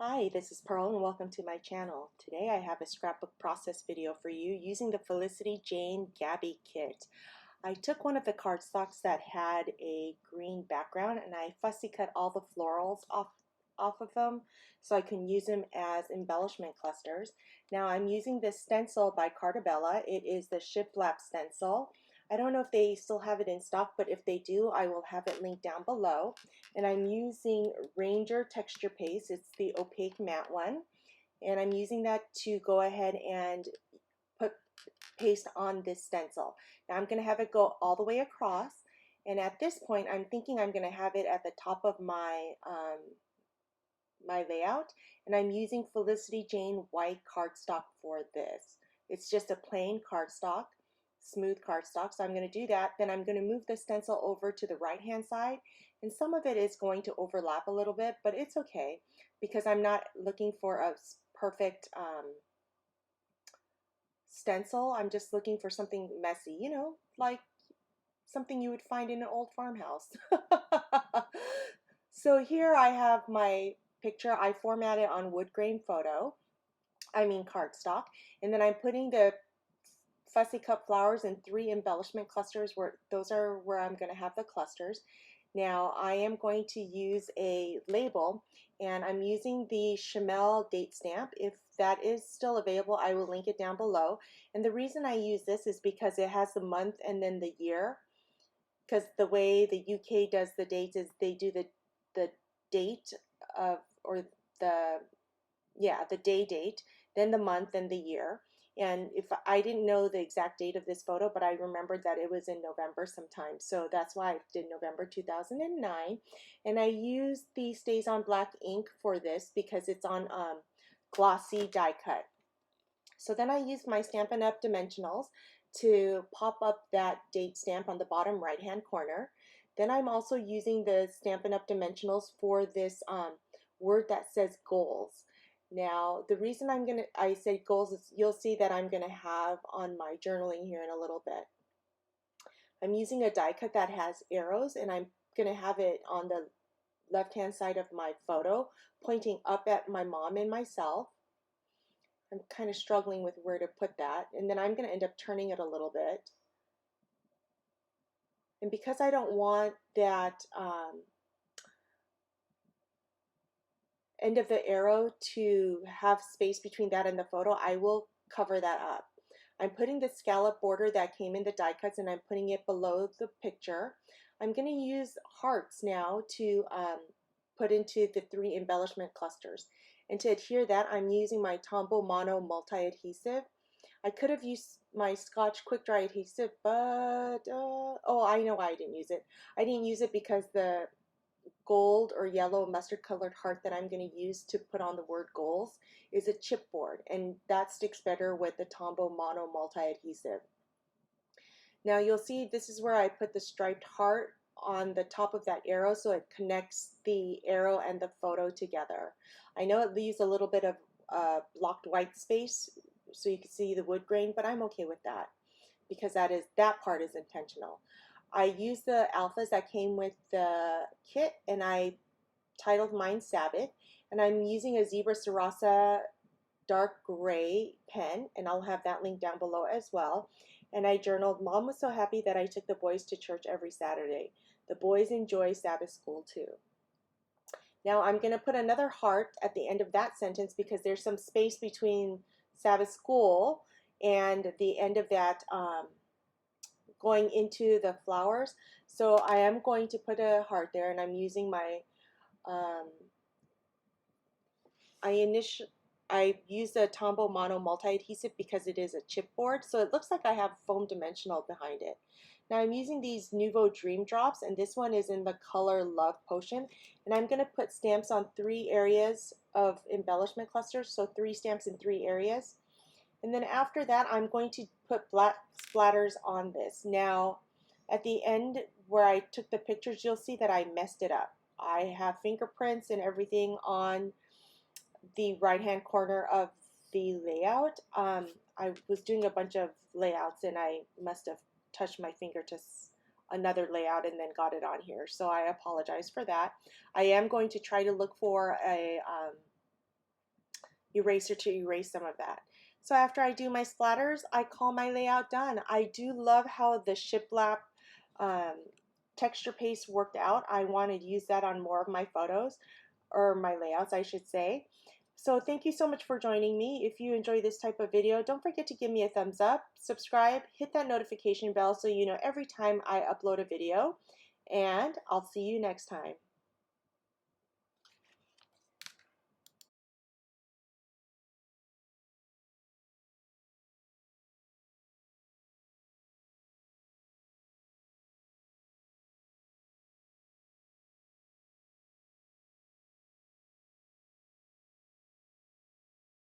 Hi, this is Pearl and welcome to my channel. Today I have a scrapbook process video for you using the Felicity Jane Gabby kit. I took one of the cardstocks that had a green background and I fussy cut all the florals off of them so I can use them as embellishment clusters. Now I'm using this stencil by Cartabella. It is the shiplap stencil. I don't know if they still have it in stock, but if they do, I will have it linked down below. And I'm using Ranger texture paste. It's the opaque matte one. And I'm using that to go ahead and put paste on this stencil. Now I'm going to have it go all the way across. And at this point, I'm thinking I'm going to have it at the top of my my layout, and I'm using Felicity Jane white cardstock for this. It's just a plain cardstock, smooth cardstock, so I'm going to do that. Then I'm going to move the stencil over to the right hand side, and some of it is going to overlap a little bit, but it's okay because I'm not looking for a perfect stencil. I'm just looking for something messy, you know, like something you would find in an old farmhouse. So here I have my picture. I formatted on wood grain cardstock, and then I'm putting the fussy cut flowers in 3 embellishment clusters where those are where I'm going to have the clusters. Now I am going to use a label, and I'm using the Chamel date stamp. If that is still available, I will link it down below. And the reason I use this is because it has the month and then the year, because the way the UK does the dates is they do the date of, or the, yeah, the day date, then the month and the year. And if I didn't know the exact date of this photo, but I remembered that it was in November sometime. So that's why I did November 2009. And I used the Stays on Black ink for this because it's on glossy die cut. So then I used my Stampin' Up! Dimensionals to pop up that date stamp on the bottom right hand corner. Then I'm also using the Stampin' Up! Dimensionals for this word that says goals. Now the reason I say goals is you'll see that I'm gonna have on my journaling here in a little bit. I'm using a die cut that has arrows, and I'm gonna have it on the left hand side of my photo pointing up at my mom and myself. I'm kind of struggling with where to put that, and then I'm going to end up turning it a little bit. And because I don't want that end of the arrow to have space between that and the photo, I will cover that up. I'm putting the scallop border that came in the die cuts, and I'm putting it below the picture. I'm going to use hearts now to put into the 3 embellishment clusters. And to adhere that, I'm using my Tombow Mono multi-adhesive. I could have used my Scotch quick dry adhesive, but oh, I know why I didn't use it. I didn't use it because the gold or yellow mustard colored heart that I'm going to use to put on the word goals is a chipboard, and that sticks better with the Tombow Mono multi-adhesive. Now you'll see this is where I put the striped heart on the top of that arrow so it connects the arrow and the photo together. I know it leaves a little bit of blocked white space so you can see the wood grain, but I'm okay with that because that part is intentional. I used the alphas that came with the kit, and I titled mine Sabbath, and I'm using a Zebra Sarasa dark gray pen, and I'll have that link down below as well. And I journaled, Mom was so happy that I took the boys to church every Saturday. The boys enjoy Sabbath school too. Now I'm going to put another heart at the end of that sentence because there's some space between Sabbath school and the end of that going into the flowers. So I am going to put a heart there, and I'm using my I used a Tombow Mono multi-adhesive because it is a chipboard, so it looks like I have foam dimensional behind it. Now I'm using these Nouveau Dream Drops, and this one is in the color Love Potion, and I'm going to put stamps on 3 areas of embellishment clusters, so 3 stamps in 3 areas. And then after that, I'm going to put black splatters on this. Now, at the end where I took the pictures, you'll see that I messed it up. I have fingerprints and everything on the right hand corner of the layout. I was doing a bunch of layouts, and I must have touched my finger to another layout and then got it on here, so I apologize for that. I am going to try to look for a eraser to erase some of that. So after I do my splatters, I call my layout done. I do love how the shiplap um, texture paste worked out. I want to use that on more of my photos, or my layouts, I should say. So thank you so much for joining me. If you enjoy this type of video, don't forget to give me a thumbs up, subscribe, hit that notification bell so you know every time I upload a video, and I'll see you next time.